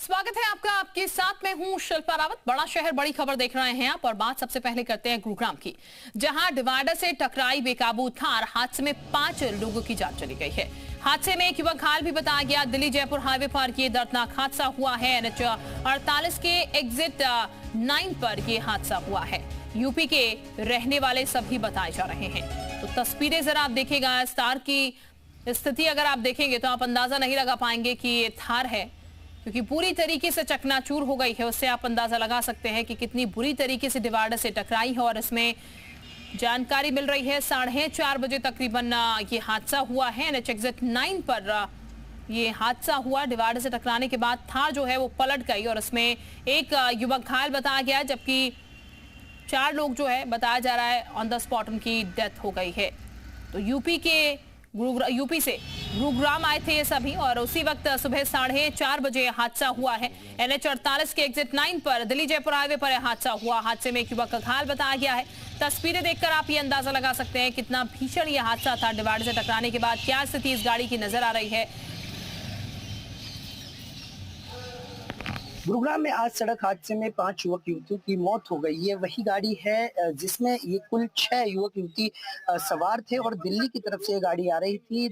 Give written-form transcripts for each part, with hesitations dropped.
स्वागत है आपका। आपके साथ में हूं शिल्पा रावत। बड़ा शहर बड़ी खबर देख रहे हैं आप और बात सबसे पहले करते हैं गुरुग्राम की, जहां डिवाइडर से टकराई बेकाबू थार हादसे में 5 लोगों की जान चली गई है। हादसे में एक युवक घायल भी बताया गया। दिल्ली जयपुर हाईवे पर यह दर्दनाक हादसा हुआ है। NH 48 के एग्जिट 9 पर यह हादसा हुआ है। यूपी के रहने वाले सभी बताए जा रहे हैं। तो तस्वीरें जरा आप देखिएगा। इस थार की स्थिति अगर आप देखेंगे तो आप अंदाजा नहीं लगा पाएंगे कि ये थार है, क्योंकि पूरी तरीके से चकनाचूर हो गई है। उससे आप अंदाजा लगा सकते हैं कि कितनी बुरी तरीके से डिवाइडर से टकराई है। और इसमें जानकारी मिल रही है 4:30 बजे तकरीबन ये हादसा हुआ है। NH एग्जिट 9 पर ये हादसा हुआ। डिवाइडर से टकराने के बाद थार जो है वो पलट गई और इसमें एक युवक घायल बताया गया, जबकि 4 लोग जो है बताया जा रहा है ऑन द स्पॉट उनकी डेथ हो गई है। तो यूपी से गुरुग्राम आए थे ये सभी और उसी वक्त सुबह 4:30 बजे हादसा हुआ है। NH 48 के एग्जिट 9 पर दिल्ली जयपुर हाईवे पर हादसा हुआ। हादसे में एक युवक का घायल बताया गया है। तस्वीरें देखकर आप ये अंदाजा लगा सकते हैं कितना भीषण ये हादसा था। डिवाइडर से टकराने के बाद क्या स्थिति इस गाड़ी की नजर आ रही है। गुरुग्राम में आज सड़क हादसे में 5 युवक युवतियों की मौत हो गई। ये वही गाड़ी है जिसमें ये कुल 6 युवक युवती सवार थे और दिल्ली की तरफ से ये गाड़ी आ रही थी।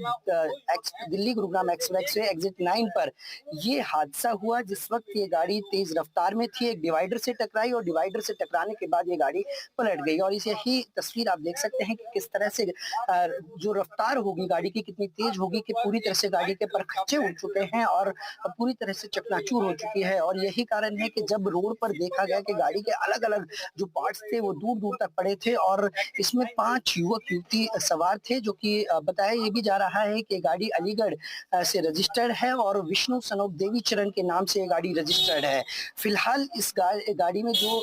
दिल्ली गुरुग्राम एक्सप्रेसवे एग्जिट 9 पर ये हादसा हुआ, जिस वक्त ये गाड़ी तेज रफ्तार में थी। एक डिवाइडर से टकराई और डिवाइडर से टकराने के बाद ये गाड़ी पलट गई। और इसे ही तस्वीर आप देख सकते हैं कि किस तरह से जो रफ्तार होगी गाड़ी की कितनी तेज होगी कि पूरी तरह से गाड़ी के परखच्चे उड़ चुके हैं और पूरी तरह से चकनाचूर हो चुकी है। और यही कारण है कि जब रोड पर देखा गया कि गाड़ी के अलग अलग जो पार्ट्स थे वो दूर दूर तक पड़े थे और इसमें 5 युवक युवती सवार थे, जो कि बताया ये भी जा रहा है कि गाड़ी अलीगढ़ से रजिस्टर्ड है और विष्णु सनोप देवी चरण के नाम से ये गाड़ी रजिस्टर्ड है। फिलहाल इस गाड़ी में जो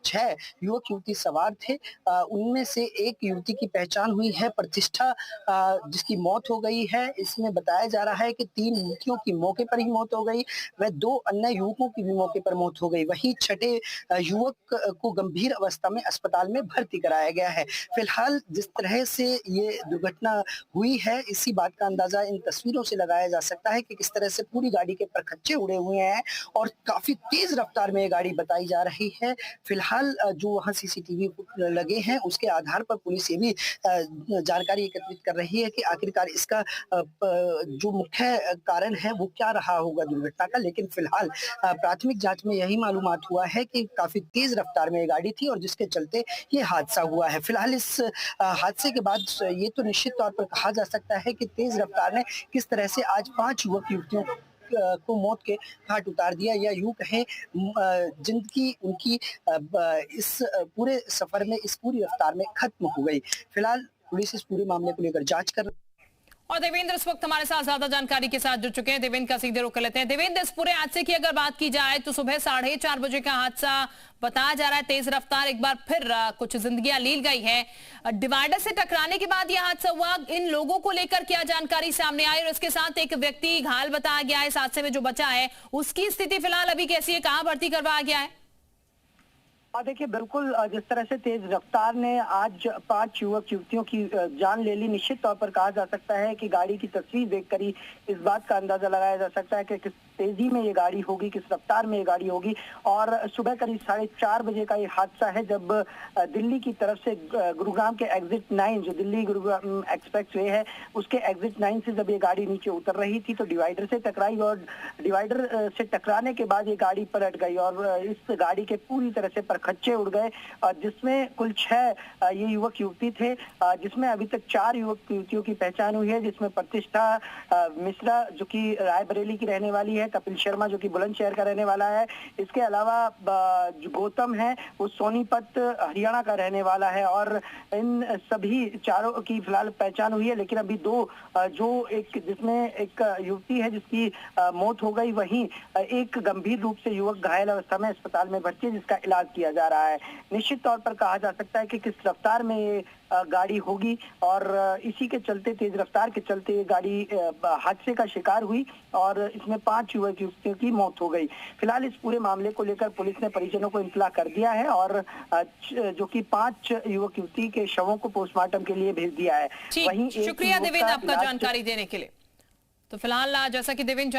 6 युवक युवती सवार थे, उनमें से एक युवती की पहचान हुई है प्रतिष्ठा, जिसकी मौत हो गई है। इसमें बताया जा रहा है कि 3 युवतियों की मौके पर ही मौत हो गई व 2 अन्य युवकों की भी मौके पर मौत हो गई। वहीं छठे युवक को गंभीर अवस्था में अस्पताल में भर्ती कराया गया है। फिलहाल जिस तरह से ये दुर्घटना हुई है, इसी बात का अंदाजा इन तस्वीरों से लगाया जा सकता है कि किस तरह से पूरी गाड़ी के परखच्चे उड़े हुए हैं और काफी तेज रफ्तार में ये गाड़ी बताई जा रही है। फिलहाल जो वहाँ CCTV लगे हैं उसके आधार पर पुलिस ये भी जानकारी एकत्रित कर रही है कि आखिरकार इसका जो मुख्य कारण है वो क्या रहा होगा दुर्घटना का। लेकिन फिलहाल प्राथमिक जांच में यही मालूमात हुआ है कि काफी तेज रफ्तार में ये गाड़ी थी और जिसके चलते ये हादसा हुआ है। फिलहाल इस हादसे के बाद ये तो निश्चित तौर पर कहा जा सकता है कि तेज रफ्तार ने किस तरह से आज 5 युवक युवतियों को मौत के घाट उतार दिया, या यूं कहें जिंदगी उनकी इस पूरे सफर में इस पूरी रफ्तार में खत्म हो गई। फिलहाल पुलिस इस पूरे मामले को लेकर जांच कर और देवेंद्र इस वक्त हमारे साथ ज्यादा जानकारी के साथ जुड़ चुके हैं। देवेंद्र का सीधे रुख कर लेते हैं। देवेंद्र, इस पूरे हादसे की अगर बात की जाए तो सुबह 4:30 बजे का हादसा बताया जा रहा है। तेज रफ्तार एक बार फिर कुछ जिंदगियां ली गई है। डिवाइडर से टकराने के बाद यह हादसा हुआ। इन लोगों को लेकर क्या जानकारी सामने आई और इसके साथ एक व्यक्ति घायल बताया गया है इस हादसे में जो बचा है, उसकी स्थिति फिलहाल अभी कैसी है, कहां भर्ती करवाया गया है? देखिए, बिल्कुल जिस तरह से तेज रफ्तार ने आज 5 युवक युवतियों की जान ले ली, निश्चित तौर पर कहा जा सकता है कि गाड़ी की तस्वीर देखकर ही इस बात का अंदाजा लगाया जा सकता है कि किस तेजी में ये गाड़ी होगी, किस रफ्तार में ये गाड़ी होगी। और सुबह करीब 4:30 बजे का ये हादसा है, जब दिल्ली की तरफ से गुरुग्राम के एग्जिट 9 जो दिल्ली गुरुग्राम एक्सप्रेसवे है उसके एग्जिट 9 से जब ये गाड़ी नीचे उतर रही थी तो डिवाइडर से टकराई और डिवाइडर से टकराने के बाद ये गाड़ी पलट गई और इस गाड़ी के पूरी तरह से परखच्चे उड़ गए, जिसमें कुल 6 ये युवक युवती थे, जिसमें अभी तक 4 युवक युवतियों की पहचान हुई है, जिसमें प्रतिष्ठा मिश्रा जो कि रायबरेली की रहने वाली है, कपिल शर्मा जो कि बुलंदशहर का रहने वाला है, इसके अलावा जो गौतम है वो सोनीपत हरियाणा का रहने वाला है। और इन सभी चारों की फिलहाल पहचान हुई है, लेकिन अभी 2 जो एक जिसमें एक युवती है जिसकी मौत हो गई, वहीं एक गंभीर रूप से युवक घायल अवस्था में अस्पताल में भर्ती है जिसका इलाज किया जा रहा है। निश्चित तौर पर कहा जा सकता है कि किस रफ्तार में ये गाड़ी होगी और इसी के चलते, तेज रफ्तार के चलते ये गाड़ी हादसे का शिकार हुई और इसमें 5 युवक युवतियों की मौत हो गई। फिलहाल इस पूरे मामले को लेकर पुलिस ने परिजनों को इत्तला कर दिया है और जो कि 5 युवक युवती के शवों को पोस्टमार्टम के लिए भेज दिया है। वहीं शुक्रिया देवेंद्र आपका जानकारी देने के लिए। तो फिलहाल जैसा कि देवेंद्र